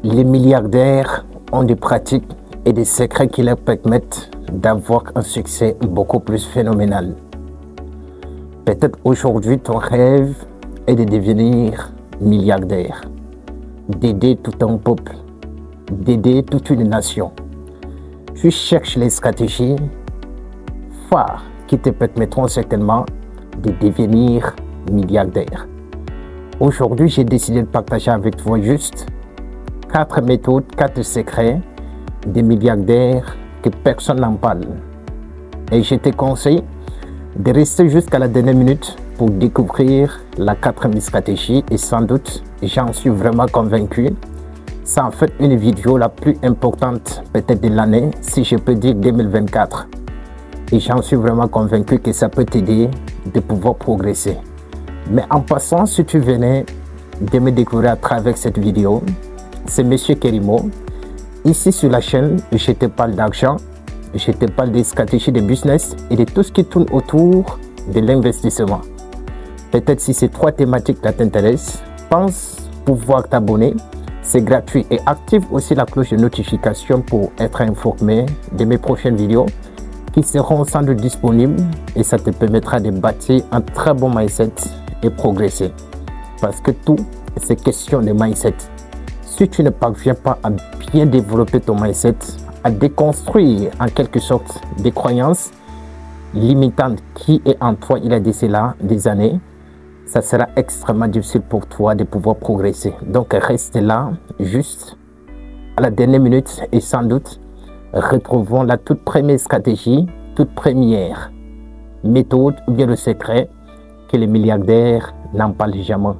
Les milliardaires ont des pratiques et des secrets qui leur permettent d'avoir un succès beaucoup plus phénoménal. Peut-être aujourd'hui ton rêve est de devenir milliardaire, d'aider tout un peuple, d'aider toute une nation. Tu cherches les stratégies phares qui te permettront certainement de devenir milliardaire. Aujourd'hui, j'ai décidé de partager avec toi juste 4 méthodes, 4 secrets des milliardaires que personne n'en parle. Et je te conseille de rester jusqu'à la dernière minute pour découvrir la 4e stratégie et sans doute, j'en suis vraiment convaincu, c'est en fait une vidéo la plus importante peut-être de l'année, si je peux dire 2024. Et j'en suis vraiment convaincu que ça peut t'aider de pouvoir progresser. Mais en passant, si tu venais de me découvrir à travers cette vidéo, c'est Monsieur Kerimo. Ici sur la chaîne, je te parle d'argent, je te parle des stratégies de business et de tout ce qui tourne autour de l'investissement. Peut-être si ces 3 thématiques t'intéressent, pense pouvoir t'abonner. C'est gratuit et active aussi la cloche de notification pour être informé de mes prochaines vidéos qui seront sans doute disponibles et ça te permettra de bâtir un très bon mindset et progresser. Parce que tout, c'est question de mindset. Si tu ne parviens pas à bien développer ton mindset, à déconstruire en quelque sorte des croyances limitantes qui est en toi il y a de cela des années, ça sera extrêmement difficile pour toi de pouvoir progresser. Donc reste là, juste à la dernière minute et sans doute retrouvons la toute première stratégie, toute première méthode ou bien le secret que les milliardaires n'en parlent jamais.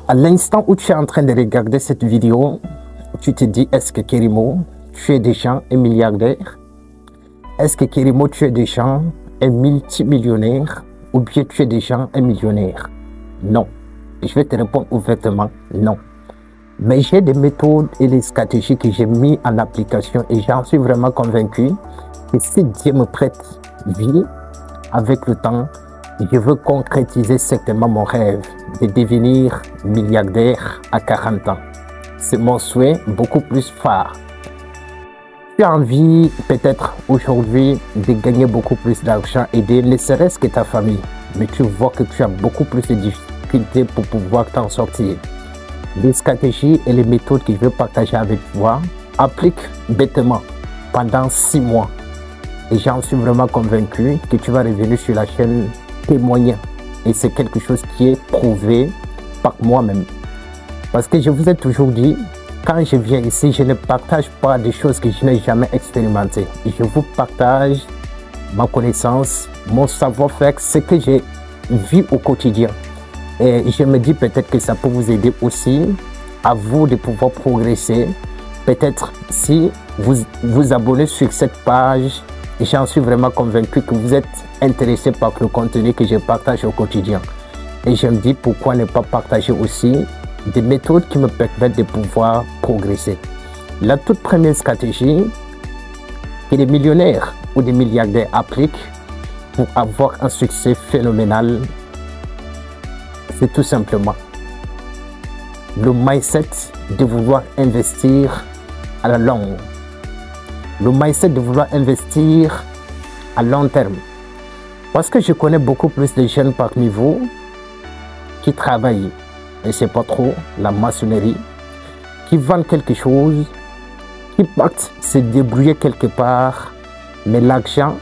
À l'instant où tu es en train de regarder cette vidéo, tu te dis, est-ce que Kerimo, tu es déjà un milliardaire? Est-ce que Kerimo, tu es déjà un multimillionnaire? Ou bien tu es déjà un millionnaire? Non. Je vais te répondre ouvertement, non. Mais j'ai des méthodes et des stratégies que j'ai mis en application et j'en suis vraiment convaincu que si Dieu me prête vie, avec le temps, je veux concrétiser certainement mon rêve de devenir milliardaire à 40 ans. C'est mon souhait beaucoup plus phare. Tu as envie peut-être aujourd'hui de gagner beaucoup plus d'argent et de ne serait-ce que ta famille. Mais tu vois que tu as beaucoup plus de difficultés pour pouvoir t'en sortir. Les stratégies et les méthodes que je veux partager avec toi appliquent bêtement pendant 6 mois. Et j'en suis vraiment convaincu que tu vas revenir sur la chaîne témoigner. Et c'est quelque chose qui est prouvé par moi-même. Parce que je vous ai toujours dit, quand je viens ici, je ne partage pas des choses que je n'ai jamais expérimentées. Je vous partage ma connaissance, mon savoir-faire, ce que j'ai vu au quotidien. Et je me dis peut-être que ça peut vous aider aussi à vous de pouvoir progresser. Peut-être si vous vous abonnez sur cette page, j'en suis vraiment convaincu que vous êtes intéressé par le contenu que je partage au quotidien. Et je me dis pourquoi ne pas partager aussi des méthodes qui me permettent de pouvoir progresser. La toute première stratégie que les millionnaires ou des milliardaires appliquent pour avoir un succès phénoménal, c'est tout simplement le mindset de vouloir investir à la longue. Le mindset de vouloir investir à long terme. Parce que je connais beaucoup plus de jeunes parmi vous qui travaillent, et c'est pas trop la maçonnerie, qui vendent quelque chose, qui partent se débrouiller quelque part, mais l'argent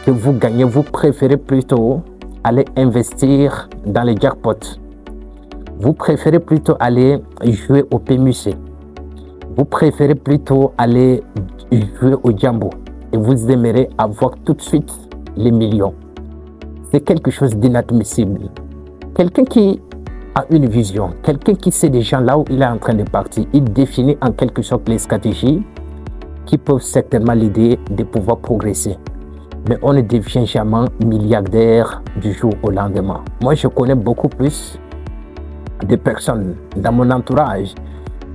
que vous gagnez, vous préférez plutôt aller investir dans les jackpots. Vous préférez plutôt aller jouer au PMUC. Vous préférez plutôt aller jouer au Jambo. Et vous aimerez avoir tout de suite les millions. C'est quelque chose d'inadmissible. Quelqu'un qui a une vision, quelqu'un qui sait déjà là où il est en train de partir, il définit en quelque sorte les stratégies qui peuvent certainement l'aider de pouvoir progresser. Mais on ne devient jamais milliardaire du jour au lendemain. Moi, je connais beaucoup plus de personnes dans mon entourage.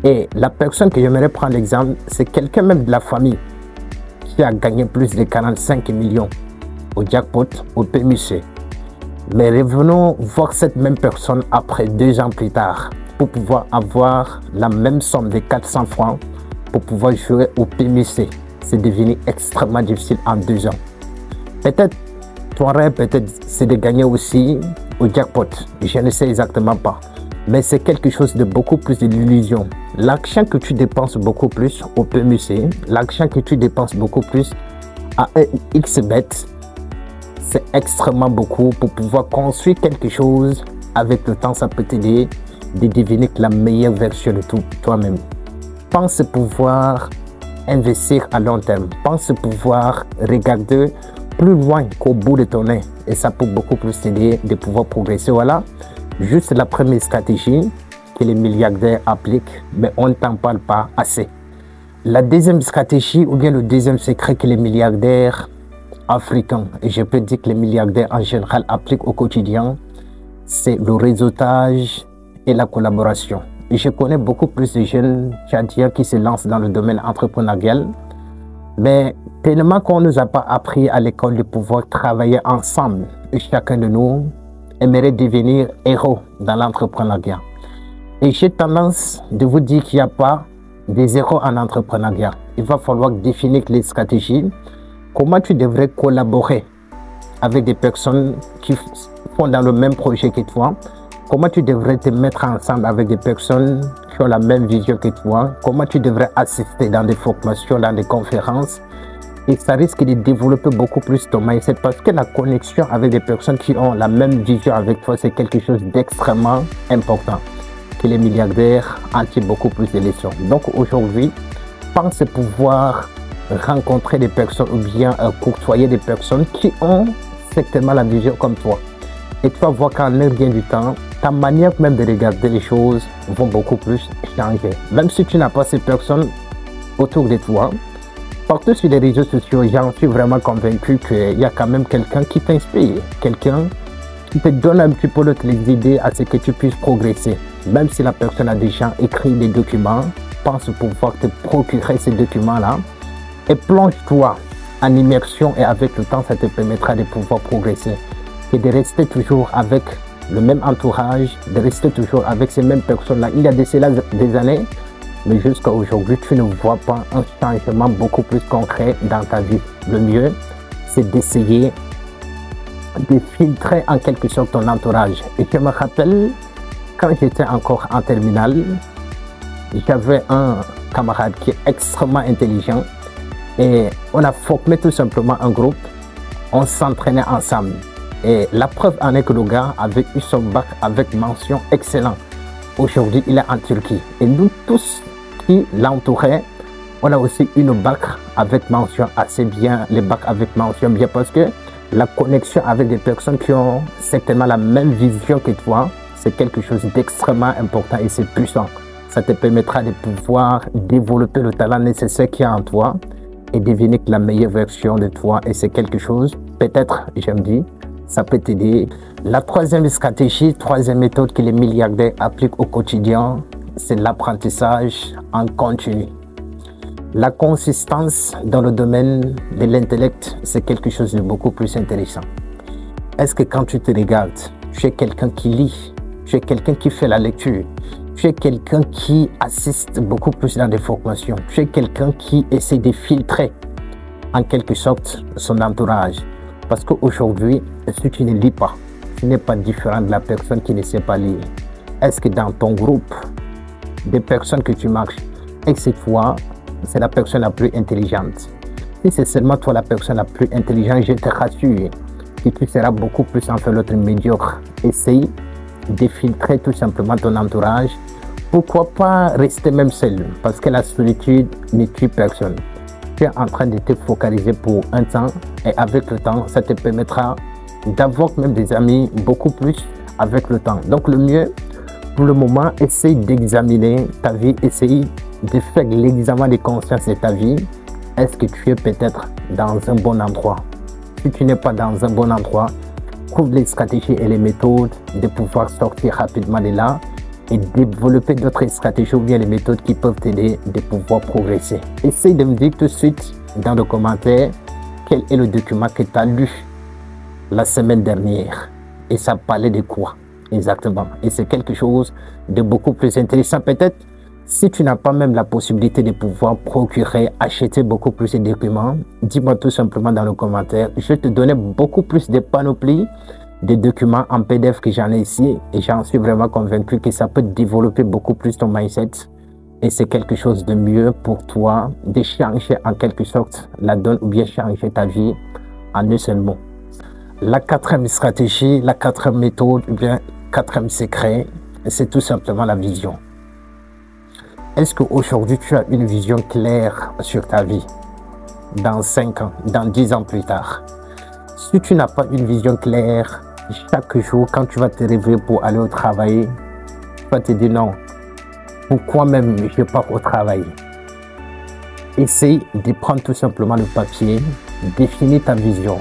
Et la personne que j'aimerais prendre l'exemple, c'est quelqu'un même de la famille qui a gagné plus de 45 millions au jackpot, au PMUC. Mais revenons voir cette même personne après 2 ans plus tard. pour pouvoir avoir la même somme de 400 francs pour pouvoir jouer au PMC. C'est devenu extrêmement difficile en 2 ans. Peut-être ton rêve, peut-être, c'est de gagner aussi au jackpot. Je ne sais exactement pas. Mais c'est quelque chose de beaucoup plus de l'illusion. L'argent que tu dépenses beaucoup plus au PMC, l'argent que tu dépenses beaucoup plus à un XBet, c'est extrêmement beaucoup pour pouvoir construire quelque chose. Avec le temps, ça peut t'aider de devenir la meilleure version de toi-même. Pense pouvoir investir à long terme. Pense pouvoir regarder plus loin qu'au bout de ton nez. Et ça peut beaucoup plus t'aider de pouvoir progresser. Voilà, juste la première stratégie que les milliardaires appliquent, mais on ne t'en parle pas assez. La deuxième stratégie ou bien le deuxième secret que les milliardaires africains, et je peux dire que les milliardaires en général appliquent au quotidien, c'est le réseautage et la collaboration. Et je connais beaucoup plus de jeunes Tchadiens qui se lancent dans le domaine entrepreneurial, mais tellement qu'on ne nous a pas appris à l'école de pouvoir travailler ensemble. Et chacun de nous aimerait devenir héros dans l'entrepreneuriat. Et j'ai tendance de vous dire qu'il n'y a pas des héros en entrepreneuriat. Il va falloir définir les stratégies, comment tu devrais collaborer avec des personnes qui font dans le même projet que toi, comment tu devrais te mettre ensemble avec des personnes qui ont la même vision que toi, comment tu devrais assister dans des formations, dans des conférences. Et ça risque de développer beaucoup plus ton mindset parce que la connexion avec des personnes qui ont la même vision avec toi, c'est quelque chose d'extrêmement important que les milliardaires en tirent beaucoup plus de leçons. Donc aujourd'hui, pense pouvoir rencontrer des personnes ou bien courtoyer des personnes qui ont certainement la vision comme toi. Et tu vas voir qu'en un rien du temps, ta manière même de regarder les choses vont beaucoup plus changer. Même si tu n'as pas ces personnes autour de toi, partout sur les réseaux sociaux, j'en suis vraiment convaincu qu'il y a quand même quelqu'un qui t'inspire, quelqu'un qui te donne un petit peu les idées à ce que tu puisses progresser. Même si la personne a déjà écrit des documents, pense pouvoir te procurer ces documents-là et plonge-toi en immersion et avec le temps, ça te permettra de pouvoir progresser et de rester toujours avec le même entourage, de rester toujours avec ces mêmes personnes-là. Il y a de cela des années, mais jusqu'à aujourd'hui, tu ne vois pas un changement beaucoup plus concret dans ta vie. Le mieux, c'est d'essayer de filtrer en quelque sorte ton entourage. Et je me rappelle, quand j'étais encore en terminale, j'avais un camarade qui est extrêmement intelligent et on a formé tout simplement un groupe, on s'entraînait ensemble. Et la preuve en est que le gars avait eu son bac avec mention excellent. Aujourd'hui, il est en Turquie. Et nous tous qui l'entouraient, on a aussi une bac avec mention assez bien, les bacs avec mention bien parce que la connexion avec des personnes qui ont certainement la même vision que toi, c'est quelque chose d'extrêmement important et c'est puissant. Ça te permettra de pouvoir développer le talent nécessaire qu'il y a en toi et devenir la meilleure version de toi. Et c'est quelque chose, peut-être, j'aime dire, ça peut t'aider. La troisième stratégie, troisième méthode que les milliardaires appliquent au quotidien, c'est l'apprentissage en continu. La consistance dans le domaine de l'intellect, c'est quelque chose de beaucoup plus intéressant. Est-ce que quand tu te regardes, tu es quelqu'un qui lit, tu es quelqu'un qui fait la lecture, tu es quelqu'un qui assiste beaucoup plus dans des formations, tu es quelqu'un qui essaie de filtrer en quelque sorte son entourage. Parce qu'aujourd'hui, si tu ne lis pas, tu n'es pas différent de la personne qui ne sait pas lire. Est-ce que dans ton groupe, des personnes que tu marches, et c'est toi, c'est la personne la plus intelligente? Si c'est seulement toi la personne la plus intelligente, je te rassure que tu seras beaucoup plus en fait l'autre médiocre. Essaye de filtrer tout simplement ton entourage. Pourquoi pas rester même seul? Parce que la solitude ne tue personne. Tu es en train de te focaliser pour un temps et avec le temps, ça te permettra d'avoir même des amis beaucoup plus avec le temps. Donc le mieux, pour le moment, essaye d'examiner ta vie, essaye de faire l'examen de conscience de ta vie. Est-ce que tu es peut-être dans un bon endroit? Si tu n'es pas dans un bon endroit, trouve les stratégies et les méthodes de pouvoir sortir rapidement de là et développer d'autres stratégies ou bien les méthodes qui peuvent t'aider de pouvoir progresser. Essaye de me dire tout de suite dans le commentaire quel est le document que tu as lu la semaine dernière et ça parlait de quoi. Exactement. Et c'est quelque chose de beaucoup plus intéressant. Peut-être si tu n'as pas même la possibilité de pouvoir procurer, acheter beaucoup plus de documents, dis-moi tout simplement dans le commentaire. Je vais te donner beaucoup plus de panoplies de documents en PDF que j'en ai ici. Et j'en suis vraiment convaincu que ça peut développer beaucoup plus ton mindset. Et c'est quelque chose de mieux pour toi de changer en quelque sorte la donne ou bien changer ta vie en un seul mot. La quatrième stratégie, la quatrième méthode, ou bien quatrième secret, c'est tout simplement la vision. Est-ce qu'aujourd'hui tu as une vision claire sur ta vie dans 5 ans, dans 10 ans plus tard? Si tu n'as pas une vision claire, chaque jour quand tu vas te réveiller pour aller au travail, tu vas te dire non, pourquoi même je pars au travail? Essaye de prendre tout simplement le papier, définis ta vision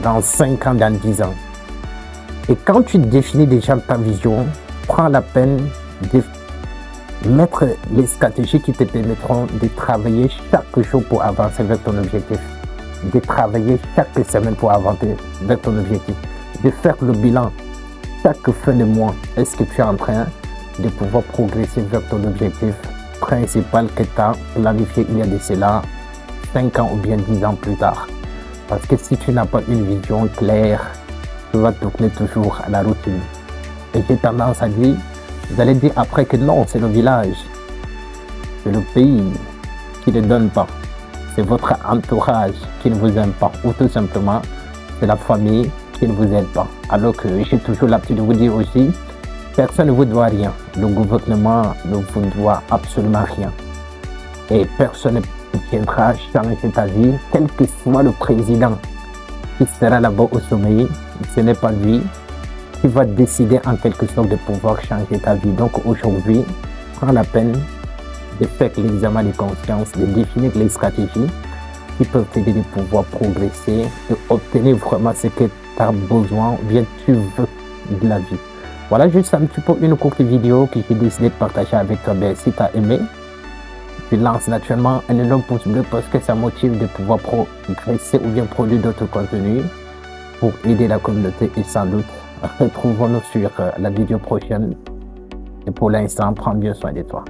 dans 5 ans, dans 10 ans. Et quand tu définis déjà ta vision, prends la peine de mettre les stratégies qui te permettront de travailler chaque jour pour avancer vers ton objectif. De travailler chaque semaine pour avancer vers ton objectif. De faire le bilan chaque fin de mois. Est-ce que tu es en train de pouvoir progresser vers ton objectif principal que tu as planifié il y a de cela 5 ans ou bien 10 ans plus tard? Parce que si tu n'as pas une vision claire, tu vas tourner toujours à la routine. Et j'ai tendance à dire, vous allez dire après que non, c'est le village, c'est le pays qui ne donne pas, c'est votre entourage qui ne vous aime pas, ou tout simplement, c'est la famille qui ne vous aide pas. Alors que j'ai toujours l'habitude de vous dire aussi, personne ne vous doit rien, le gouvernement ne vous doit absolument rien. Et personne ne viendra changer ta vie, quel que soit le président qui sera là-bas au sommet, ce n'est pas lui qui va décider en quelque sorte de pouvoir changer ta vie. Donc aujourd'hui, prends la peine de faire l'examen de conscience, de définir les stratégies qui peuvent t'aider de pouvoir progresser et obtenir vraiment ce que tu as besoin ou bien tu veux de la vie. Voilà juste un petit peu une courte vidéo que j'ai décidé de partager avec toi. Ben, si tu as aimé, tu lances naturellement un énorme pouce bleu parce que ça motive de pouvoir progresser ou bien produire d'autres contenus pour aider la communauté. Et sans doute, retrouvons-nous sur la vidéo prochaine. Et pour l'instant, prends bien soin de toi.